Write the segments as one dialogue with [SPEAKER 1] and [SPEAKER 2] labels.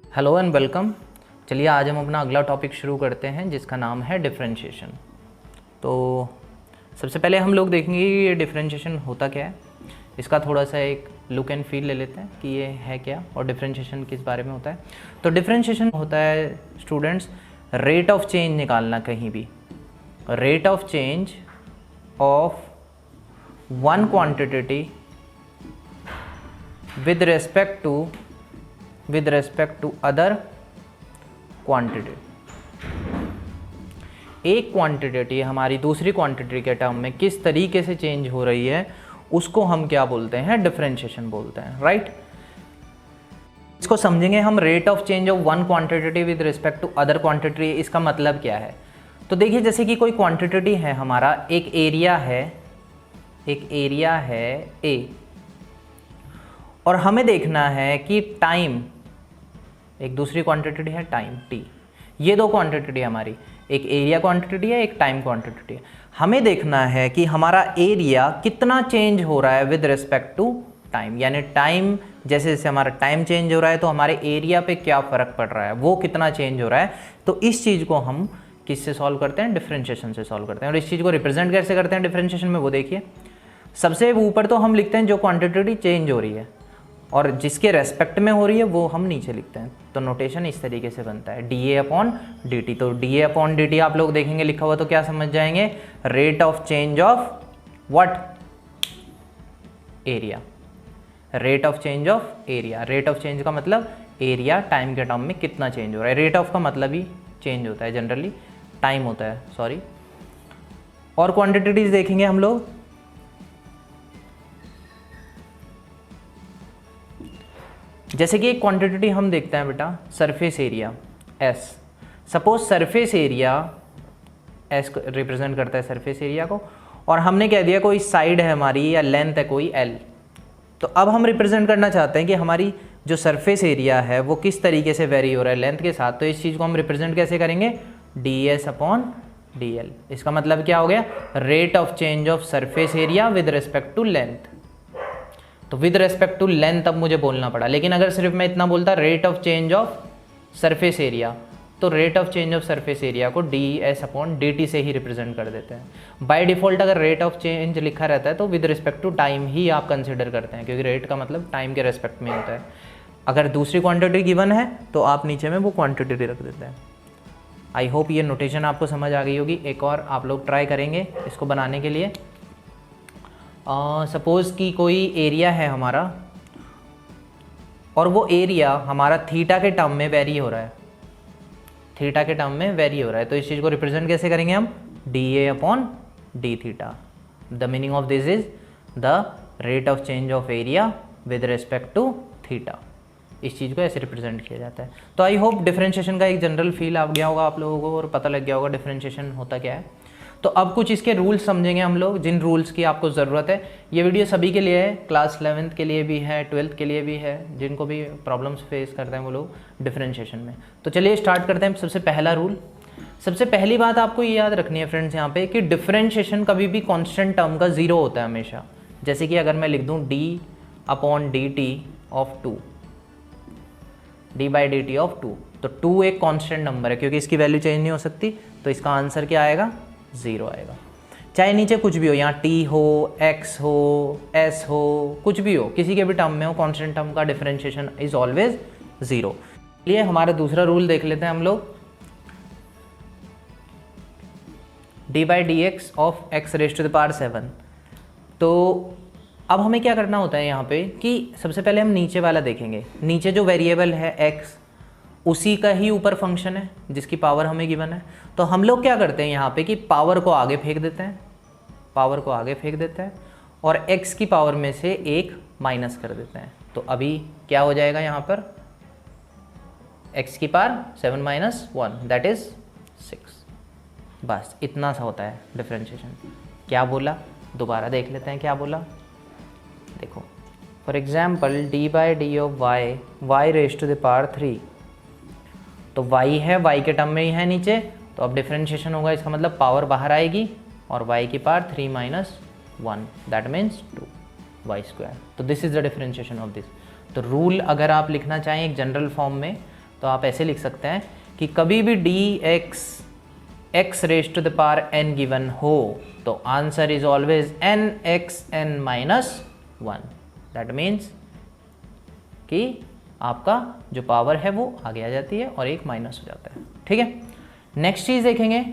[SPEAKER 1] Hello and welcome. चलिए आज हम अपना अगला टॉपिक शुरू करते हैं जिसका नाम है डिफरेंशिएशन। तो सबसे पहले हम लोग देखेंगे कि ये डिफरेंशिएशन होता क्या है, इसका थोड़ा सा एक लुक एंड फील ले लेते हैं कि ये है क्या और डिफरेंशिएशन किस बारे में होता है। तो डिफरेंशिएशन होता है स्टूडेंट्स रेट ऑफ चेंज निकालना, कहीं भी rate of change of one quantity with respect to other quantity. एक क्वांटिटी हमारी दूसरी क्वांटिटी के टर्म में किस तरीके से चेंज हो रही है उसको हम क्या बोलते हैं, डिफरेंशिएशन बोलते हैं, राइट। इसको समझेंगे हम, rate of change of one quantity with respect to other quantity, इसका मतलब क्या है। तो देखिए जैसे कि कोई क्वांटिटी है हमारा, एक एरिया है ए, और हमें देखना है कि टाइम, एक दूसरी क्वांटिटी है टाइम टी। ये दो क्वांटिटी है हमारी, एक एरिया क्वांटिटी है, एक टाइम क्वांटिटी है। हमें देखना है कि हमारा एरिया कितना चेंज हो रहा है विद रिस्पेक्ट टू टाइम, यानी टाइम जैसे जैसे हमारा टाइम चेंज हो रहा है तो हमारे एरिया पे क्या फ़र्क पड़ रहा है, वो कितना चेंज हो रहा है। तो इस चीज़ को हम किससे सॉल्व करते हैं, डिफरेंशिएशन से सॉल्व करते हैं। और इस चीज़ को रिप्रेजेंट कैसे करते हैं डिफरेंशिएशन में, वो देखिए। सबसे ऊपर तो हम लिखते हैं जो क्वांटिटी चेंज हो रही है, और जिसके रेस्पेक्ट में हो रही है वो हम नीचे लिखते हैं। तो नोटेशन इस तरीके से बनता है dA/dt। तो dA/dt आप लोग देखेंगे लिखा हुआ तो क्या समझ जाएंगे, rate of change of what, area. Rate of change of area, rate of change का मतलब एरिया टाइम के टर्म में कितना चेंज हो रहा है। रेट ऑफ का मतलब ही चेंज होता है, जनरली टाइम होता है, सॉरी। और क्वांटिटीज देखेंगे हम लोग, जैसे कि एक क्वांटिटी हम देखते हैं बेटा, surface area S। Suppose surface area S represent करता है सरफेस एरिया को, और हमने कह दिया कोई साइड है हमारी या लेंथ है कोई L। तो अब हम रिप्रेजेंट करना चाहते हैं कि हमारी जो सरफेस एरिया है वो किस तरीके से वेरी हो रहा है लेंथ के साथ। तो इस चीज़ को हम रिप्रेजेंट कैसे करेंगे, ds/dl। इसका मतलब क्या हो गया, rate of change of surface area with respect to length. तो विद रेस्पेक्ट टू लेंथ अब मुझे बोलना पड़ा, लेकिन अगर सिर्फ मैं इतना बोलता rate of change of surface area, तो rate of change of surface area को ds/dt से ही रिप्रेजेंट कर देते हैं। बाय डिफ़ॉल्ट अगर रेट ऑफ चेंज लिखा रहता है तो विद रिस्पेक्ट टू टाइम ही आप कंसिडर करते हैं, क्योंकि रेट का मतलब टाइम के रेस्पेक्ट में होता है। अगर दूसरी क्वांटिटी गिवन है तो आप नीचे में वो क्वांटिटी रख देते हैं। आई होप ये नोटेशन आपको समझ आ गई होगी। एक और आप लोग ट्राई करेंगे इसको बनाने के लिए। सपोज़ कि कोई एरिया है हमारा, और वो एरिया हमारा थीटा के टर्म में वेरी हो रहा है, थीटा के टर्म में वेरी हो रहा है। तो इस चीज़ को रिप्रेजेंट कैसे करेंगे हम, dA/d theta. The meaning of this is the rate of change of area with respect to theta. इस चीज़ को ऐसे रिप्रेजेंट किया जाता है। तो आई होप डिफरेंशिएशन का एक जनरल फील आ गया होगा आप लोगों को, और पता लग गया होगा डिफरेंशिएशन होता क्या है। तो अब कुछ इसके रूल्स समझेंगे हम लोग, जिन रूल्स की आपको ज़रूरत है। ये वीडियो सभी के लिए है, क्लास 11th के लिए भी है, 12th के लिए भी है, जिनको भी प्रॉब्लम्स फेस करते हैं वो लोग डिफरेंशिएशन में। तो चलिए स्टार्ट करते हैं। सबसे पहला रूल, सबसे पहली बात आपको ये याद रखनी है फ्रेंड्स यहाँ पे, कि डिफरेंशिएशन कभी भी कांस्टेंट टर्म का जीरो होता है हमेशा। जैसे कि अगर मैं लिख दूँ d/dt ऑफ 2, d/dt ऑफ 2, तो 2 एक कांस्टेंट नंबर है क्योंकि इसकी वैल्यू चेंज नहीं हो सकती। तो इसका आंसर क्या आएगा, 0 आएगा। चाहे नीचे कुछ भी हो, यहाँ t हो, x हो, s हो, कुछ भी हो, किसी के भी टर्म में हो, कांस्टेंट टर्म का डिफरेंशिएशन इज ऑलवेज 0। लिए हमारा दूसरा रूल देख लेते हैं हम लोग, d/dx ऑफ x⁻⁷। तो अब हमें क्या करना होता है यहाँ पे कि सबसे पहले हम नीचे वाला देखेंगे। नीचे जो वेरिएबल है x, उसी का ही ऊपर फंक्शन है जिसकी पावर हमें गिवन है। तो हम लोग क्या करते हैं यहाँ पे कि पावर को आगे फेंक देते हैं, पावर को आगे फेंक देते हैं, और x की पावर में से 1 माइनस कर देते हैं। तो अभी क्या हो जाएगा यहाँ पर, x की पावर 7 - 1 दैट इज 6। बस इतना सा होता है डिफरेंशिएशन। क्या बोला, दोबारा देख लेते हैं क्या बोला। देखो for example d/d of y⁻3। तो y है, y के टर्म में ही है नीचे, तो अब डिफरेंशिएशन होगा, इसका मतलब पावर बाहर आएगी, और y की पावर 3 - 1 दैट मीन्स 2y²। तो this is the differentiation of this. तो रूल अगर आप लिखना चाहें एक जनरल फॉर्म में, तो आप ऐसे लिख सकते हैं कि कभी भी dx x raise to the power n given हो तो answer is always nxn minus 1। That means कि आपका जो पावर है वो आगे आ जाती है और एक माइनस हो जाता है। ठीक है, नेक्स्ट चीज देखेंगे,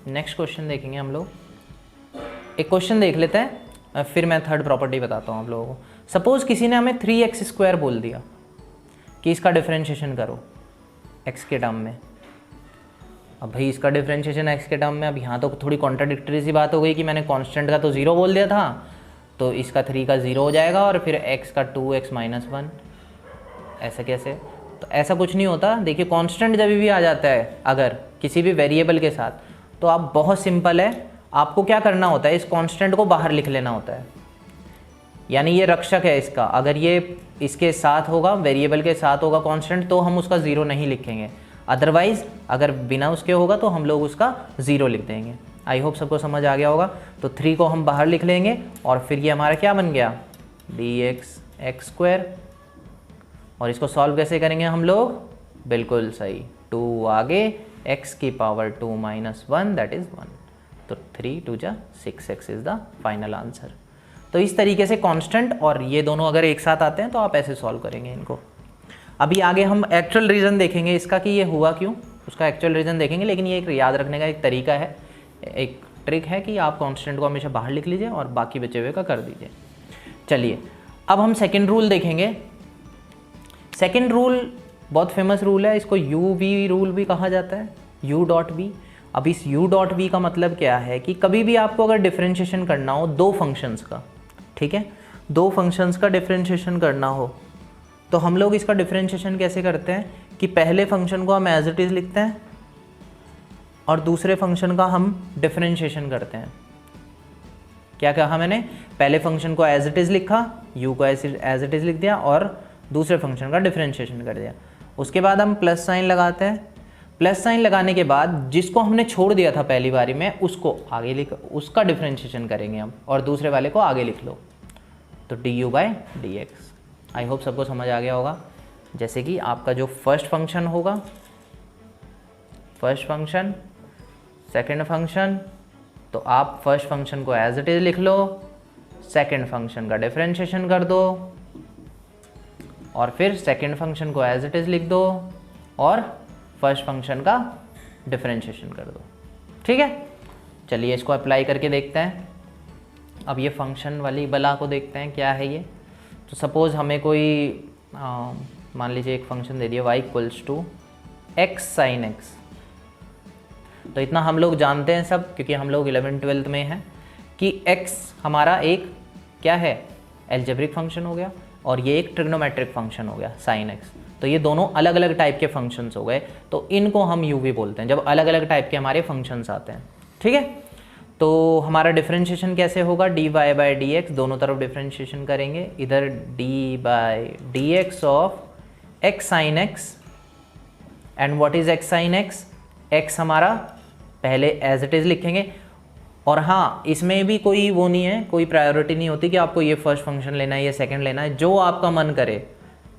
[SPEAKER 1] नेक्स्ट क्वेश्चन देखेंगे हम लोग। एक क्वेश्चन देख लेते हैं, फिर मैं थर्ड प्रॉपर्टी बताता हूँ आप लोगों को। सपोज किसी ने हमें 3x² बोल दिया कि इसका डिफरेंशिएशन करो x के टर्म में। अब भाई इसका डिफरेंशिएशन x के टर्म में, अब यहाँ तो थोड़ी कॉन्ट्राडिक्टरी सी बात हो गई कि मैंने कांस्टेंट का तो 0 बोल दिया था, तो इसका 3 का 0 हो जाएगा और फिर x का 2x माइनस 1। ऐसा कैसे? तो ऐसा कुछ नहीं होता। देखिए कांस्टेंट जब भी आ जाता है अगर किसी भी वेरिएबल के साथ, तो आप बहुत सिंपल है, आपको क्या करना होता है, इस कांस्टेंट को बाहर लिख लेना होता है। यानी ये रक्षक है इसका, अगर ये इसके साथ होगा, वेरिएबल के साथ होगा कांस्टेंट, तो हम उसका 0 नहीं लिखेंगे। अदरवाइज अगर बिना उसके होगा तो हम लोग उसका 0 लिख देंगे। आई होप सबको समझ आ गया होगा। तो 3 को हम बाहर लिख लेंगे और फिर ये हमारा क्या बन गया, dx x²। और इसको सॉल्व कैसे करेंगे हम लोग, बिल्कुल सही, 2 आगे x की पावर 2 माइनस 1 दैट इज 1। तो 3 2 जा 6x is the final answer. तो इस तरीके से कांस्टेंट और ये दोनों अगर एक साथ आते हैं तो आप ऐसे सॉल्व करेंगे इनको। अभी आगे हम एक्चुअल रीज़न देखेंगे इसका कि ये हुआ क्यों, उसका एक्चुअल रीज़न देखेंगे। लेकिन ये एक याद रखने का एक तरीका है, एक ट्रिक है कि आप कांस्टेंट को हमेशा बाहर लिख लीजिए और बाकी बचे हुए का कर दीजिए। चलिए अब हम सेकेंड रूल देखेंगे। सेकेंड रूल बहुत फेमस रूल है, इसको UV रूल भी कहा जाता है, U.V। अब इस U.V का मतलब क्या है कि कभी भी आपको अगर डिफरेंशिएशन करना हो दो फंक्शंस का, ठीक है, दो फंक्शंस का डिफरेंशिएशन करना हो तो हम लोग इसका डिफरेंशिएशन कैसे करते हैं कि पहले फंक्शन को हम एज इट इज़ लिखते हैं और दूसरे फंक्शन का हम डिफरेंशिएशन करते हैं। क्या कहा मैंने, पहले फंक्शन को एज इट इज़ लिखा, u को एज इट इज़ लिख दिया और दूसरे फंक्शन का डिफरेंशिएशन कर दिया। उसके बाद हम प्लस साइन लगाते हैं। प्लस साइन लगाने के बाद जिसको हमने छोड़ दिया था पहली बारी में उसको आगे लिख, उसका डिफरेंशिएशन करेंगे हम और दूसरे वाले को आगे लिख लो, तो du/dx। आई होप सबको समझ आ गया होगा। जैसे कि आपका जो फर्स्ट फंक्शन होगा, फर्स्ट फंक्शन, सेकंड फंक्शन, तो आप फर्स्ट फंक्शन को एज इट इज लिख लो, सेकंड फंक्शन का डिफरेंशिएशन कर दो और फिर सेकंड फंक्शन को एज इट इज लिख दो और फर्स्ट फंक्शन का डिफरेंशिएशन कर दो। ठीक है, चलिए इसको अप्लाई करके देखते हैं। अब ये फंक्शन वाली बला को देखते हैं क्या है ये। तो सपोज़ हमें कोई मान लीजिए एक फंक्शन दे दिया y = x sin x। तो इतना हम लोग जानते हैं सब, क्योंकि हम लोग 11th-12th में हैं कि x हमारा एक क्या है, एल्जेब्रिक फंक्शन हो गया और ये एक ट्रिग्नोमेट्रिक फंक्शन हो गया sin x। तो ये दोनों अलग अलग टाइप के फंक्शंस हो गए, तो इनको हम UV बोलते हैं जब अलग अलग टाइप के हमारे फंक्शंस आते हैं। ठीक है, तो हमारा डिफरेंशिएशन कैसे होगा, dy/dx, दोनों तरफ डिफरेंशिएशन करेंगे। इधर d/dx of x sin x and what is x sin x, x हमारा पहले एज इट इज़ लिखेंगे। और हाँ, इसमें भी कोई वो नहीं है, कोई प्रायोरिटी नहीं होती कि आपको ये फर्स्ट फंक्शन लेना है, ये सेकंड लेना है। जो आपका मन करे,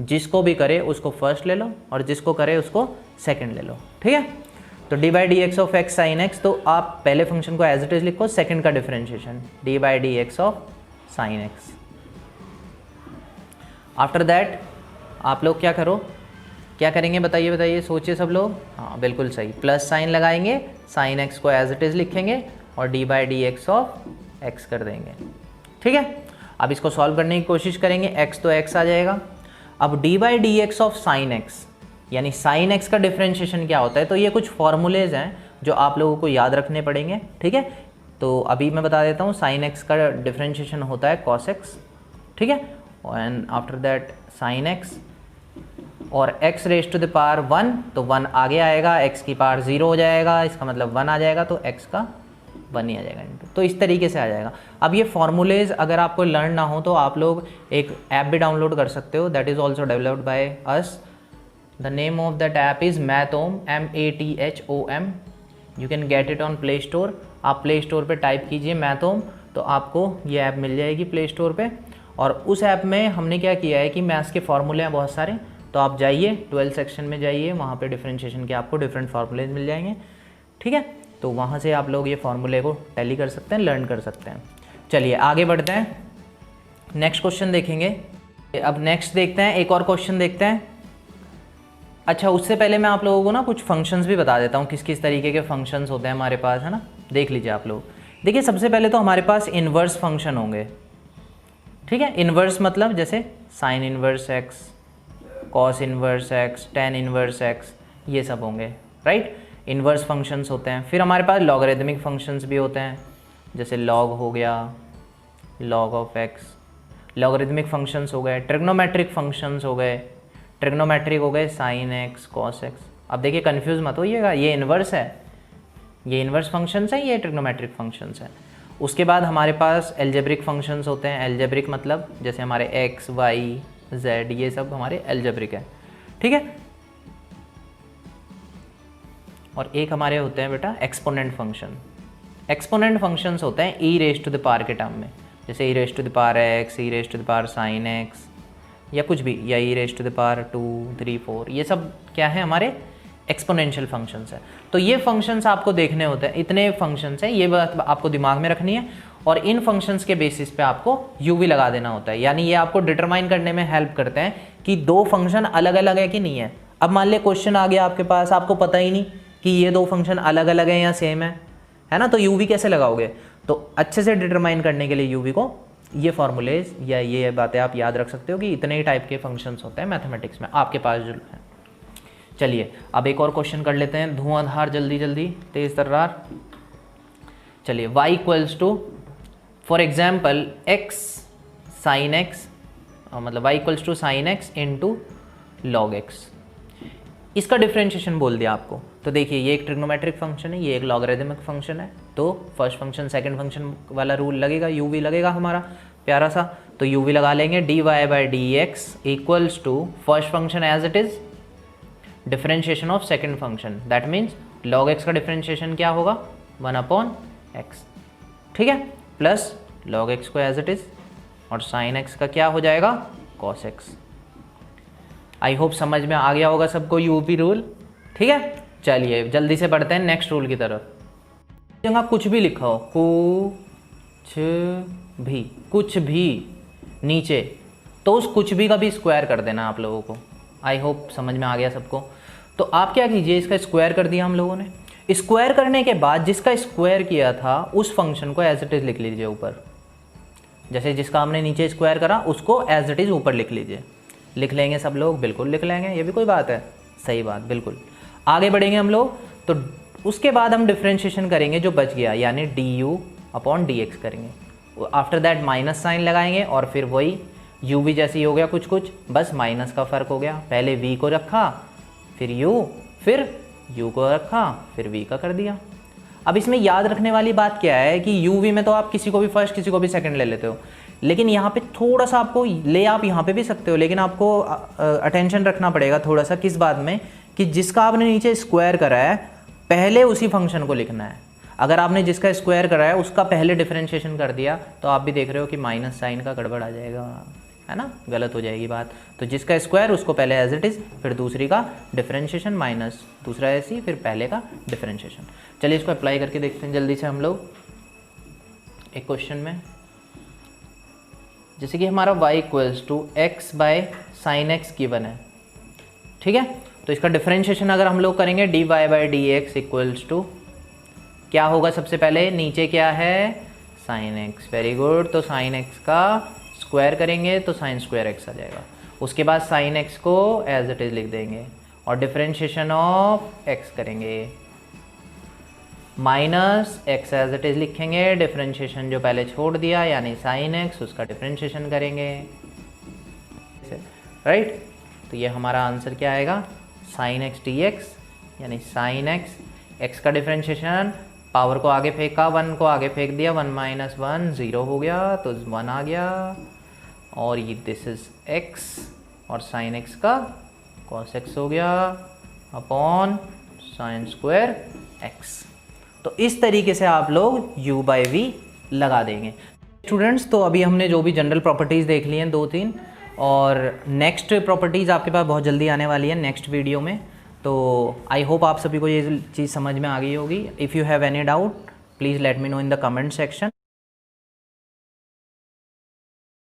[SPEAKER 1] जिसको भी करे उसको फर्स्ट ले लो और जिसको करे उसको सेकंड ले लो। ठीक है, तो d/dx of x sin x, तो आप पहले फंक्शन को एज इट इज लिखो, सेकंड का differentiation d/dx of sin x। After that आप लोग क्या करो, क्या करेंगे बताइए बताइए, सोचिए सब लोग। हाँ बिल्कुल सही, प्लस साइन लगाएंगे, sin x को एज इट इज लिखेंगे और d/dx ऑफ x कर देंगे। ठीक है, अब इसको सॉल्व करने की कोशिश करेंगे, x तो x आ जाएगा। अब d/dx ऑफ sin x, यानी sin x का डिफरेंशिएशन क्या होता है, तो ये कुछ फॉर्मूलेज हैं जो आप लोगों को याद रखने पड़ेंगे। ठीक है, तो अभी मैं बता देता हूँ, sin x का डिफरेंशिएशन होता है cos x। ठीक है, and after that sin x और x raise to the power 1, तो 1 आगे आएगा, x की पावर 0 हो जाएगा, इसका मतलब 1 आ जाएगा, तो x का 1 ही आ जाएगा इनटू। तो इस तरीके से आ जाएगा। अब ये फॉर्मूलेज अगर आपको लर्न ना हो तो आप लोग एक ऐप भी डाउनलोड कर सकते हो, that is also developed by us. The name of that app is Mathom, MATHOM। You can get it on Play Store। आप Play Store पे टाइप कीजिए Mathom, तो आपको ये ऐप मिल जाएगी Play Store पे। और उस ऐप में हमने क्या किया है कि मैथ्स के फॉर्मूले हैं बहुत सारे, तो आप जाइए 12 सेक्शन में जाइए, वहाँ पे डिफरेंशिएशन के आपको डिफरेंट फार्मूले मिल जाएंगे, ठीक है। तो वहाँ से आप लोग ये फार्मूले को टैली कर सकते हैं, लर्न कर सकते हैं। चलिए आगे बढ़ते हैं, नेक्स्ट क्वेश्चन देखेंगे। अब नेक्स्ट देखते हैं, एक और क्वेश्चन देखते हैं। अच्छा, उससे पहले मैं आप लोगों को ना कुछ फंक्शंस भी बता देता हूँ, किस किस तरीके के फंक्शंस होते हैं हमारे पास, है ना। देख लीजिए आप लोग। देखिए सबसे पहले तो हमारे पास इन्वर्स फंक्शन होंगे, ठीक है। इन्वर्स मतलब जैसे sign inverse x, cos inverse x, tan inverse x, ये सब होंगे, राइट। इन्वर्स फंक्शंस होते हैं। फिर हमारे पास लॉगरिदमिक फंक्शंस भी होते हैं, जैसे लॉग हो गया, log of x, logarithmic functions हो गए। ट्रिग्नोमेट्रिक फंक्शंस हो गए, ट्रिग्नोमेट्रिक हो गए साइन एक्स, कॉस एक्स। अब देखिए कन्फ्यूज मत होइएगा, ये इन्वर्स है, ये इन्वर्स फंक्शंस है, ये ट्रिग्नोमेट्रिक फंक्शंस है। उसके बाद हमारे पास एल्जेब्रिक फंक्शंस होते हैं। एल्जेब्रिक मतलब जैसे हमारे एक्स, वाई, जेड, ये सब हमारे एल्जेब्रिक है, ठीक है। और एक हमारे होते हैं बेटा एक्सपोनेंट फंक्शन। एक्सपोनेंट फंक्शंस होते हैं e raise to the power के टर्म में, जैसे e raise to the power x, e raise to the power sine x, या कुछ भी, या e raise to the power 2, 3, 4, ये सब क्या है हमारे एक्सपोनेंशियल फंक्शंस है। तो ये फंक्शंस आपको देखने होते हैं, इतने फंक्शंस हैं, ये बात आपको दिमाग में रखनी है। और इन फंक्शंस के बेसिस पे आपको यू वी लगा देना होता है, यानी ये आपको डिटरमाइन करने में हेल्प करते हैं कि दो फंक्शन अलग अलग है कि नहीं है। अब मान लिया क्वेश्चन आ गया आपके पास, आपको पता ही नहीं कि ये दो फंक्शन अलग अलग हैं या सेम है ना, तो यू वी कैसे लगाओगे। तो अच्छे से डिटरमाइन करने के लिए यू वी को ये फॉर्मूलेज या ये बातें आप याद रख सकते हो कि इतने ही टाइप के फंक्शंस होते हैं मैथमेटिक्स में आपके पास जो है। चलिए अब एक और क्वेश्चन कर लेते हैं, धुआंधार, जल्दी जल्दी, तेज तर्रार। चलिए y equals to, for example x sine x, मतलब y equals to sine x into log x, इसका डिफरेंशिएशन बोल दिया आपको। तो देखिए ये एक ट्रिग्नोमेट्रिक फंक्शन है, ये एक लॉगरिदमिक फंक्शन है, तो फर्स्ट फंक्शन सेकंड फंक्शन वाला रूल लगेगा, यू वी लगेगा हमारा प्यारा सा। तो यू वी लगा लेंगे, d y by d x equals to first function as it is, differentiation of second function, that means log x का डिफरेंशिएशन क्या होगा 1/x, ठीक है, प्लस लॉग एक्स को एज इट इज, और साइन एक्स का क्या हो जाएगा cos x। आई होप समझ में आ गया होगा सबको यूपी रूल, ठीक है। चलिए जल्दी से बढ़ते हैं नेक्स्ट रूल की तरफ। जगह कुछ भी लिखा हो, कुछ भी नीचे, तो उस कुछ भी का भी स्क्वायर कर देना आप लोगों को। आई होप समझ में आ गया सबको। तो आप क्या कीजिए, इसका स्क्वायर कर दिया हम लोगों ने, स्क्वायर करने के बाद जिसका स्क्वायर किया था उस फंक्शन को एज इट इज लिख लीजिए ऊपर, जैसे जिसका हमने नीचे स्क्वायर करा उसको एज इट इज ऊपर लिख लीजिए। लिख लेंगे सब लोग, बिल्कुल लिख लेंगे, ये भी कोई बात है, सही बात, बिल्कुल। आगे बढ़ेंगे हम लोग, तो उसके बाद हम डिफरेंशिएशन करेंगे जो बच गया, यानी D you upon D x करेंगे। आफ्टर दैट माइनस साइन लगाएंगे और फिर वही यू भी जैसे ही हो गया कुछ कुछ, बस माइनस का फ़र्क हो गया, पहले वी को रखा फिर यू को रखा फिर वी का कर दिया। अब इसमें याद रखने वाली बात क्या है कि यू वी में तो आप किसी को भी फर्स्ट किसी को भी सेकंड ले लेते हो, लेकिन यहाँ पे थोड़ा सा आपको ले, आप यहाँ पे भी सकते हो, लेकिन आपको अटेंशन रखना पड़ेगा थोड़ा सा, किस बात में, कि जिसका आपने नीचे स्क्वायर करा है पहले उसी फंक्शन को लिखना है। अगर आपने जिसका स्क्वायर करा है उसका पहले डिफरेंशिएशन कर दिया तो आप भी देख रहे हो कि माइनस साइन का गड़बड़ आ जाएगा, है ना, गलत हो जाएगी बात। तो जिसका स्क्वायर उसको पहले एज इट इज़, फिर दूसरी का डिफरेंशिएशन माइनस, दूसरा ऐसी, फिर पहले का डिफरेंशिएशन। चलिए इसको अप्लाई करके देखते हैं जल्दी से हम लोग एक क्वेश्चन में। जैसे कि हमारा y equals to x by sine x given है, ठीक है। तो इसका डिफरेंशिएशन अगर हम लोग करेंगे d y by d x equals to क्या होगा, सबसे पहले नीचे क्या है साइन एक्स, वेरी गुड। तो साइन एक्स का स्क्वायर करेंगे तो साइन स्क्वायर एक्स आ जाएगा, उसके बाद साइन एक्स को एज इट इज लिख देंगे और डिफरेंशिएशन ऑफ एक्स करेंगे, minus x as it is लिखेंगे, डिफरेंशिएशन जो पहले छोड़ दिया यानी साइन एक्स उसका डिफरेंशिएशन करेंगे, राइट। तो ये हमारा आंसर क्या आएगा, साइन एक्स डी एक्स, यानी साइन एक्स, एक्स का डिफरेंशिएशन, पावर को आगे फेंका, 1 को आगे फेंक दिया, 1 माइनस 1 0 हो गया, तो 1 आ गया, और ये दिस इज एक्स, और साइन एक्स का कॉस एक्स हो गया अपॉन साइन स्क्वायर एक्स। तो इस तरीके से आप लोग u बाई वी लगा देंगे। स्टूडेंट्स, तो अभी हमने जो भी जनरल प्रॉपर्टीज़ देख ली हैं 2-3, और नेक्स्ट प्रॉपर्टीज़ आपके पास बहुत जल्दी आने वाली है नेक्स्ट वीडियो में। तो आई होप आप सभी को ये चीज़ समझ में आ गई होगी। If you have any doubt please let me know in the comment section.